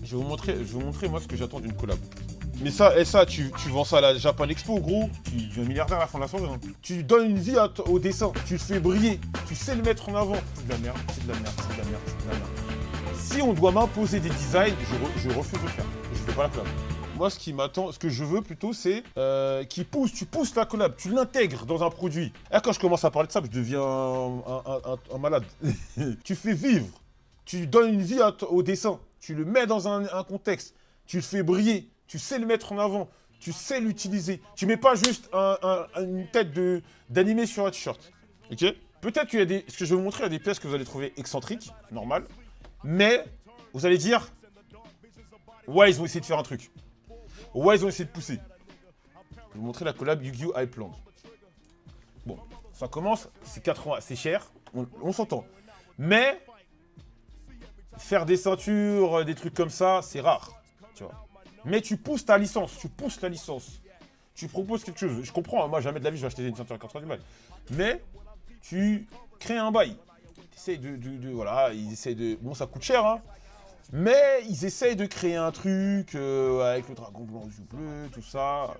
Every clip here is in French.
Je vais vous montrer moi ce que j'attends d'une collab. Mais ça, tu vends ça à la Japan Expo, gros. Tu deviens milliardaire à la fin de la soirée. Hein. Tu donnes une vie au dessin. Tu le fais briller. Tu sais le mettre en avant. C'est de la merde, c'est de la merde, c'est de la merde, c'est de la merde. Si on doit m'imposer des designs, je refuse de le faire. Je fais pas la collab. Moi, ce qui m'attend, ce que je veux plutôt, c'est tu pousses la collab, tu l'intègres dans un produit. Et quand je commence à parler de ça, je deviens un malade. Tu fais vivre. Tu donnes une vie au dessin. Tu le mets dans un contexte. Tu le fais briller. Tu sais le mettre en avant. Tu sais l'utiliser. Tu mets pas juste une tête d'animé sur un t-shirt. Ok? Peut-être qu'il y a des... Ce que je vais vous montrer, il y a des pièces que vous allez trouver excentriques, normal. Mais vous allez dire... Ouais, ils ont essayé de faire un truc. Ouais, ils ont essayé de pousser. Je vais vous montrer la collab Yu-Gi-Oh! Hypeland. Bon, ça commence, c'est 80, c'est cher, on s'entend. Mais faire des ceintures, des trucs comme ça, c'est rare, tu vois. Mais tu pousses ta licence, tu pousses la licence. Tu proposes quelque chose. Je comprends, hein, moi jamais de la vie je vais acheter une ceinture à 80 balles. Mais tu crées un bail. T'essayes voilà, ils essayent de... Bon, ça coûte cher, hein. Mais ils essayent de créer un truc avec le dragon blanc du bleu, tout ça.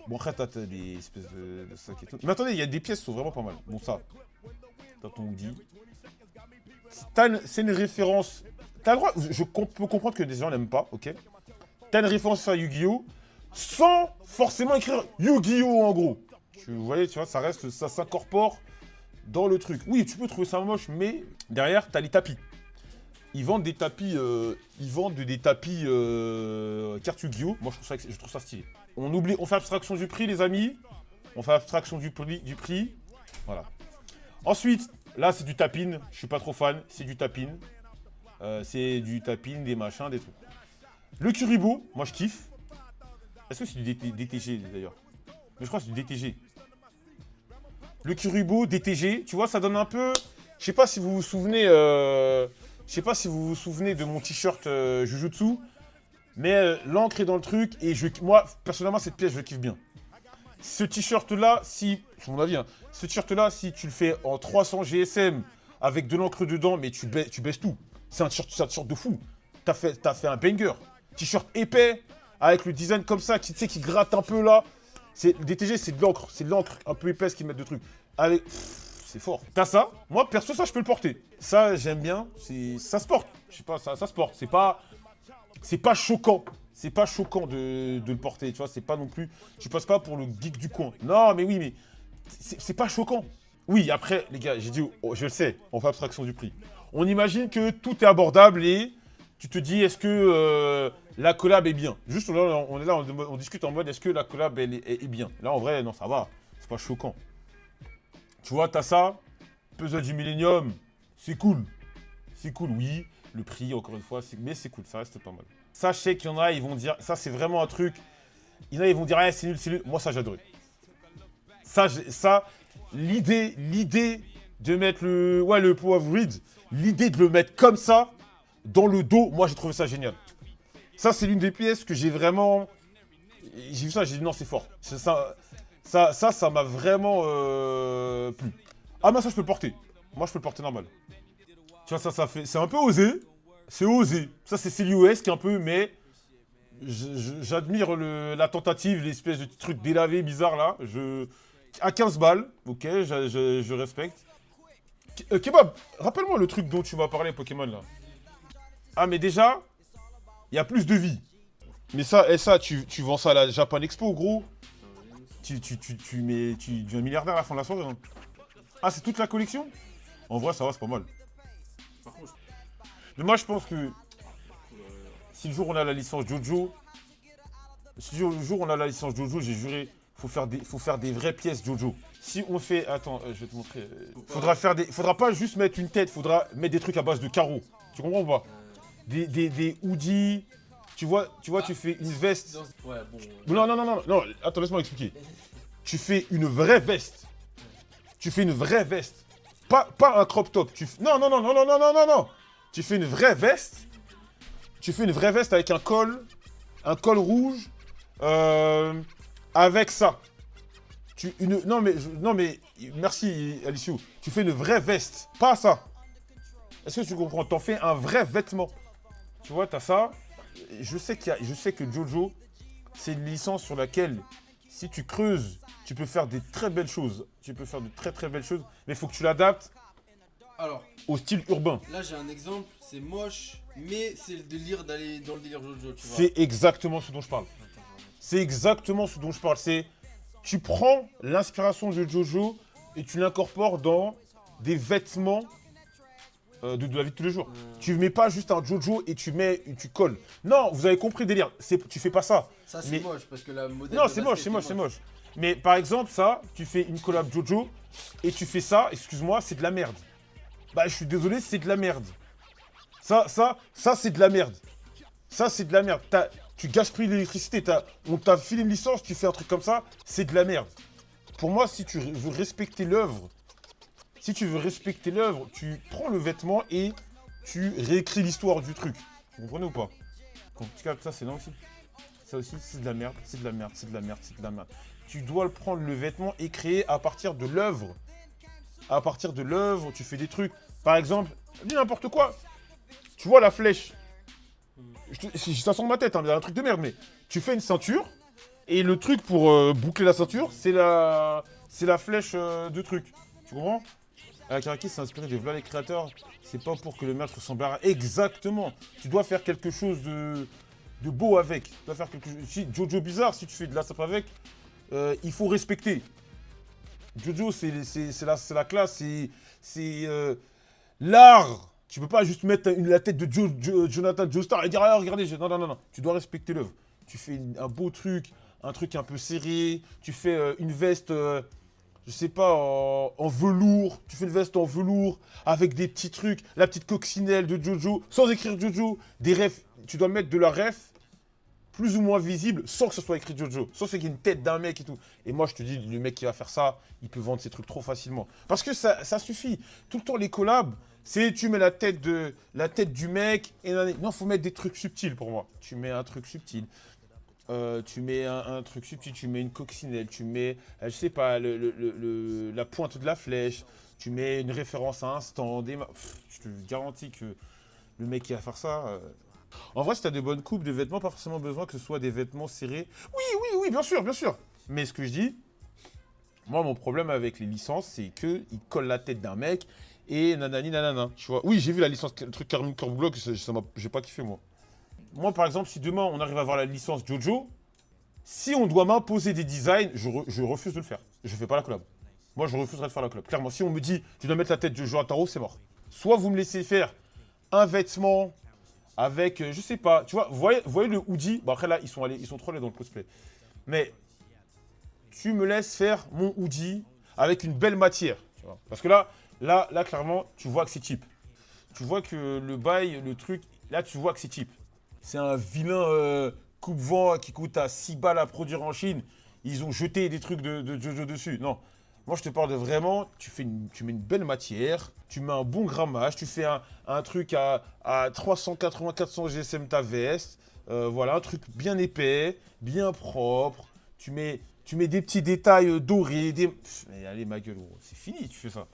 Bon, après, t'as des espèces de sacs et tout. Mais attendez, il y a des pièces qui sont vraiment pas mal. Bon, ça, t'as ton Woody. C'est une référence... T'as le droit... Je peux comprendre que des gens n'aiment pas, ok. T'as une référence à Yu-Gi-Oh! Sans forcément écrire Yu-Gi-Oh! En gros. Vous voyez, tu vois, ça reste... Ça s'incorpore dans le truc. Oui, tu peux trouver ça moche, mais derrière, t'as les tapis. Ils vendent des tapis, carte Yu-Gi-Oh! Moi, je trouve ça stylé. On fait abstraction du prix, les amis. On fait abstraction du prix. Voilà. Ensuite, là, c'est du tapin. Je suis pas trop fan. C'est du tapin. Des machins, des trucs. Le Kuribo, moi, je kiffe. Est-ce que c'est du DTG, d'ailleurs? Mais je crois que c'est du DTG. Le Kuribo, DTG, tu vois, ça donne un peu... Je sais pas si vous vous souvenez... Je sais pas si vous vous souvenez de mon t-shirt Jujutsu, mais l'encre est dans le truc et moi, personnellement, cette pièce, je le kiffe bien. Ce t-shirt-là, c'est mon avis, hein, ce t-shirt-là, si tu le fais en 300 GSM avec de l'encre dedans, mais tu baisses tout. C'est un t-shirt de fou. T'as fait un banger. T-shirt épais, avec le design comme ça, tu sais, qui gratte un peu là. DTG, c'est de l'encre un peu épaisse qu'ils mettent de trucs. Avec... C'est fort. T'as ça. Moi, perso, ça, je peux le porter. Ça, j'aime bien. Ça se porte. Je sais pas, ça se porte. C'est pas choquant. C'est pas choquant de le porter, tu vois. C'est pas non plus... Tu passes pas pour le geek du coin. Non, mais oui, mais... C'est pas choquant. Oui, après, les gars, j'ai dit... Oh, je le sais, on fait abstraction du prix. On imagine que tout est abordable et... Tu te dis, est-ce que la collab est bien? Juste là, on est là, on discute en mode, est-ce que la collab est bien? Là, en vrai, non, ça va. C'est pas choquant. Tu vois, t'as ça, Puzzle du Millennium, c'est cool. C'est cool, oui. Le prix, encore une fois, mais c'est cool, ça reste pas mal. Ça, je sais qu'il y en a, ils vont dire, ça, c'est vraiment un truc. Il y en a, ils vont dire, ah, c'est nul, c'est nul. Moi, ça, j'adorais. L'idée de mettre le Power of Read, l'idée de le mettre comme ça, dans le dos, moi, j'ai trouvé ça génial. Ça, c'est l'une des pièces que j'ai vraiment... J'ai vu ça, j'ai dit, non, c'est fort. Ça m'a vraiment plu. Ah, mais ça, je peux le porter. Moi, je peux le porter normal. Tu vois, ça fait... C'est un peu osé. C'est osé. Ça, c'est CLUS qui est un peu, mais... J'admire la tentative, l'espèce de truc délavé bizarre, là. À 15 balles, ok, je respecte. Kebab, rappelle-moi le truc dont tu m'as parlé, Pokémon, là. Ah, mais déjà, il y a plus de vie. Mais ça, tu vends ça à la Japan Expo, gros. Tu deviens milliardaire à la fin de la soirée. Hein. Ah, c'est toute la collection? En vrai, ça va, c'est pas mal. Mais moi, je pense que si le jour on a la licence Jojo, j'ai juré, faut faire des vraies pièces Jojo. Si on fait, attends, je vais te montrer. Faudra pas juste mettre une tête, faudra mettre des trucs à base de carreaux. Tu comprends ou pas? Des hoodies. Tu vois, tu fais une veste. Ouais, bon. Non, attends, laisse-moi expliquer. Tu fais une vraie veste. Pas un crop top. Non. Tu fais une vraie veste. Avec un col rouge, avec ça. Non mais, merci Aliciou. Tu fais une vraie veste, pas ça. Est-ce que tu comprends? T'en fais un vrai vêtement. Tu vois, t'as ça. Je sais que Jojo, c'est une licence sur laquelle, si tu creuses, tu peux faire des très belles choses. Tu peux faire de très très belles choses, mais il faut que tu l'adaptes Alors, au style urbain. là j'ai un exemple, c'est moche, mais c'est le délire d'aller dans le délire Jojo, tu vois. C'est exactement ce dont je parle. C'est exactement ce dont je parle. C'est, tu prends l'inspiration de Jojo et tu l'incorpores dans des vêtements de la vie de tous les jours. Tu mets pas juste un Jojo et tu colles. Non, vous avez compris le délire. Tu fais pas ça. Ça c'est Mais- moche parce que la modèle. Non, de c'est base, moche, c'est moche, c'est moche. Mais par exemple, ça, tu fais une collab Jojo et tu fais ça, excuse-moi, c'est de la merde. Bah, je suis désolé, c'est de la merde. Ça, c'est de la merde. Ça, c'est de la merde. Tu gaspilles l'électricité. On t'a filé une licence, tu fais un truc comme ça, c'est de la merde. Pour moi, si tu veux respecter l'œuvre, tu prends le vêtement et tu réécris l'histoire du truc. Vous comprenez ou pas? Quand tu captes ça, c'est là aussi. Ça aussi, c'est de la merde, c'est de la merde, c'est de la merde, c'est de la merde. Tu dois le prendre, le vêtement, et créer à partir de l'œuvre. À partir de l'œuvre, tu fais des trucs. Par exemple, dis n'importe quoi. Tu vois la flèche. Ça sort de ma tête, hein, il y a un truc de merde, mais tu fais une ceinture, et le truc pour boucler la ceinture, c'est la flèche de truc. Tu comprends? Karaki s'est inspiré de Vlad les créateurs. C'est pas pour que le maître s'embarrasse. Exactement. Tu dois faire quelque chose de beau avec. Tu dois faire quelque chose. Si Jojo Bizarre, si tu fais de la sape avec, il faut respecter. Jojo, c'est la classe, c'est l'art. Tu peux pas juste mettre la tête de Jonathan Joestar et dire ah, regardez, non, non, non, non. Tu dois respecter l'œuvre. Tu fais un beau truc, un truc un peu serré. Tu fais une veste. Je sais pas, en velours, tu fais une veste en velours, avec des petits trucs, la petite coccinelle de Jojo, sans écrire Jojo, des refs, tu dois mettre de la ref, plus ou moins visible, sans que ce soit écrit Jojo, sans qu'il y ait une tête d'un mec et tout. Et moi, je te dis, le mec qui va faire ça, il peut vendre ses trucs trop facilement. Parce que ça suffit. Tout le temps, les collabs, c'est tu mets la tête du mec, et non, faut mettre des trucs subtils pour moi. Tu mets un truc subtil. Tu mets un truc subtil, tu mets une coccinelle, tu mets, je sais pas, la pointe de la flèche, tu mets une référence à un stand. Je te garantis que le mec qui va faire ça. En vrai, si tu as de bonnes coupes de vêtements, pas forcément besoin que ce soit des vêtements serrés. Oui, bien sûr, bien sûr. Mais ce que je dis, moi, mon problème avec les licences, c'est qu'ils collent la tête d'un mec et nanani nanana. Tu vois, oui, j'ai vu la licence, le truc Carmine Corbeau, j'ai pas kiffé, moi. Moi, par exemple, si demain on arrive à avoir la licence Jojo, si on doit m'imposer des designs, je refuse de le faire. Je fais pas la collab. Moi, je refuserai de faire la collab. Clairement, si on me dit, tu dois mettre la tête de Jojo Taro, c'est mort. Soit vous me laissez faire un vêtement avec, je sais pas, tu vois, vous voyez le hoodie. Bon, après là, ils sont trop allés dans le cosplay. Mais tu me laisses faire mon hoodie avec une belle matière. Tu vois. Parce que là, clairement, tu vois que c'est cheap. Tu vois que le bail, le truc, là, tu vois que c'est cheap. C'est un vilain coupe-vent qui coûte à 6 balles à produire en Chine. Ils ont jeté des trucs de Jojo dessus. Non. Moi, je te parle de vraiment, tu mets une belle matière, tu mets un bon grammage, tu fais un truc à 380-400 GSM ta veste. Voilà, un truc bien épais, bien propre. Tu mets des petits détails dorés. Mais allez, ma gueule, gros. C'est fini, tu fais ça.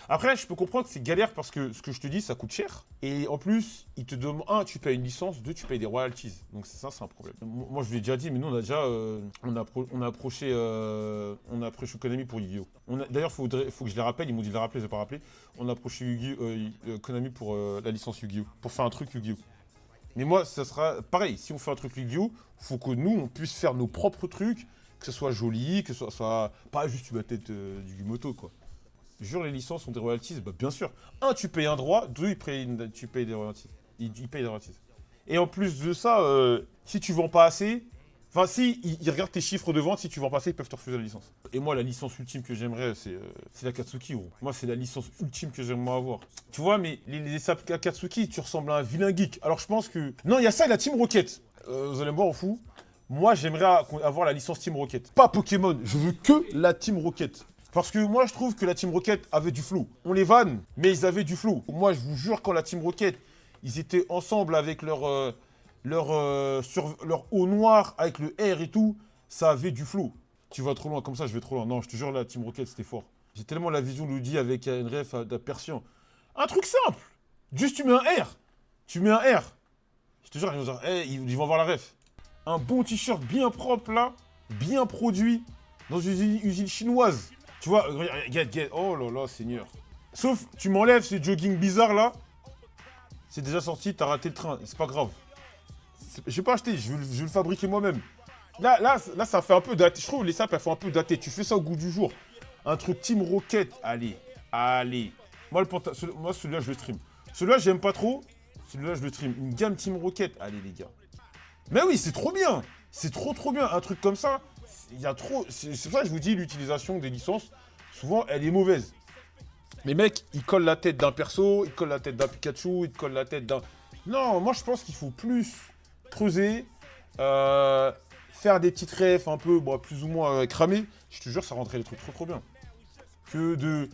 Après, je peux comprendre que c'est galère parce que ce que je te dis, ça coûte cher. Et en plus, ils te demandent, un, tu payes une licence, deux, tu payes des royalties. Donc c'est un problème. Moi, je l'ai déjà dit, mais nous, on a déjà, on a approché Konami pour Yu-Gi-Oh! D'ailleurs, faut que je les rappelle, ils m'ont dit de les rappeler, je n'ai pas rappelé. On a approché Konami pour la licence Yu-Gi-Oh! Pour faire un truc Yu-Gi-Oh! Mais moi, ça sera pareil. Si on fait un truc Yu-Gi-Oh! Faut que nous, on puisse faire nos propres trucs, que ce soit joli, que ce soit pas juste la tête du moto, quoi. Jure, les licences ont des royalties, bah bien sûr. Un, tu payes un droit, deux, tu payes des royalties. Ils payent des royalties. Et en plus de ça, si tu vends pas assez, enfin si, ils regardent tes chiffres de vente, si tu vends pas assez, ils peuvent te refuser la licence. Et moi, la licence ultime que j'aimerais, c'est la Katsuki, gros. Moi, c'est la licence ultime que j'aimerais avoir. Tu vois, mais les Katsuki, tu ressembles à un vilain geek. Alors je pense que... Non, il y a ça et la Team Rocket. Vous allez me voir, on fout. Moi, j'aimerais avoir la licence Team Rocket. Pas Pokémon, je veux que la Team Rocket. Parce que moi, je trouve que la Team Rocket avait du flow. On les vanne, mais ils avaient du flow. Moi, je vous jure, quand la Team Rocket, ils étaient ensemble avec leur haut noir, avec le R et tout, ça avait du flow. Tu vas trop loin, comme ça, je vais trop loin. Non, je te jure, la Team Rocket, c'était fort. J'ai tellement la vision Ludi avec une ref d'un Persian. Un truc simple. Juste, tu mets un R. Tu mets un R. Je te jure, ils vont avoir la ref. Un bon t-shirt bien propre là, bien produit, dans une usine chinoise. Tu vois, regarde, oh là là, Seigneur. Sauf, tu m'enlèves ce jogging bizarre là, c'est déjà sorti, t'as raté le train, c'est pas grave. Je vais pas acheter, je vais le fabriquer moi-même. Là, ça fait un peu daté. Je trouve les sapes, elles font un peu daté. Tu fais ça au goût du jour. Un truc Team Rocket, allez. Moi, celui-là, je le stream. Celui-là, j'aime pas trop. Celui-là, je le stream. Une gamme Team Rocket, allez les gars. Mais oui, c'est trop bien. C'est trop bien. Un truc comme ça, il y a trop... C'est pour ça que je vous dis, l'utilisation des licences, souvent, elle est mauvaise. Les mecs, ils collent la tête d'un perso, ils collent la tête d'un Pikachu, ils collent la tête d'un... Non, moi, je pense qu'il faut plus creuser, faire des petites refs un peu, plus ou moins cramées. Je te jure, ça rendrait les trucs trop bien. Que de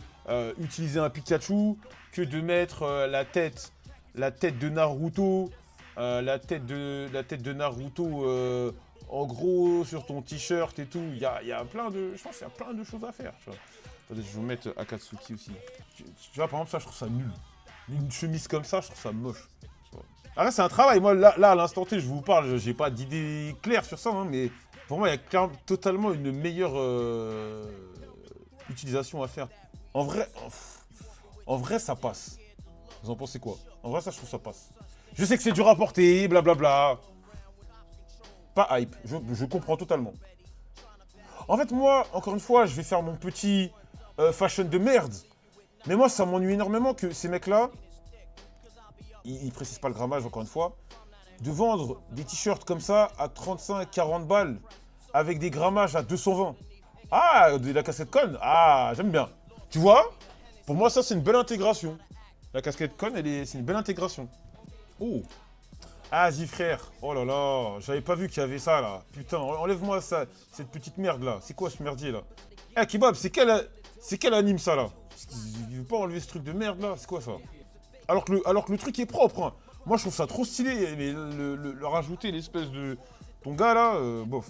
utiliser un Pikachu, que de mettre la tête de Naruto, la tête de Naruto en gros sur ton t-shirt et tout. Il y a plein de, je pense qu'il y a plein de choses à faire. Tu vois. Attendez, je vais vous mettre Akatsuki aussi. Tu vois, par exemple, ça, je trouve ça nul. Une chemise comme ça, je trouve ça moche. Après, c'est un travail. Moi, là à l'instant T, je vous parle, j'ai pas d'idée claire sur ça, hein, mais pour moi, il y a totalement une meilleure utilisation à faire. En vrai, ça passe. Vous en pensez quoi? En vrai, ça, je trouve ça passe. Je sais que c'est dur à porter, blablabla. Pas hype, je comprends totalement. En fait, moi, encore une fois, je vais faire mon petit fashion de merde. Mais moi, ça m'ennuie énormément que ces mecs-là, ils précisent pas le grammage, encore une fois, de vendre des t-shirts comme ça à 35-40 balles avec des grammages à 220. Ah, de la casquette conne. Ah, j'aime bien. Tu vois? Pour moi, ça, c'est une belle intégration. La casquette conne, c'est une belle intégration. Oh. Ah, vas-y, frère. Oh là là, j'avais pas vu qu'il y avait ça, là. Putain, enlève-moi ça, cette petite merde, là. C'est quoi ce merdier, là? Eh, Kebab, c'est quel anime, ça, là? Il veut pas enlever ce truc de merde, là? C'est quoi, ça? Alors que le truc est propre, hein. Moi, je trouve ça trop stylé, mais le rajouter l'espèce de... Ton gars, là, bof.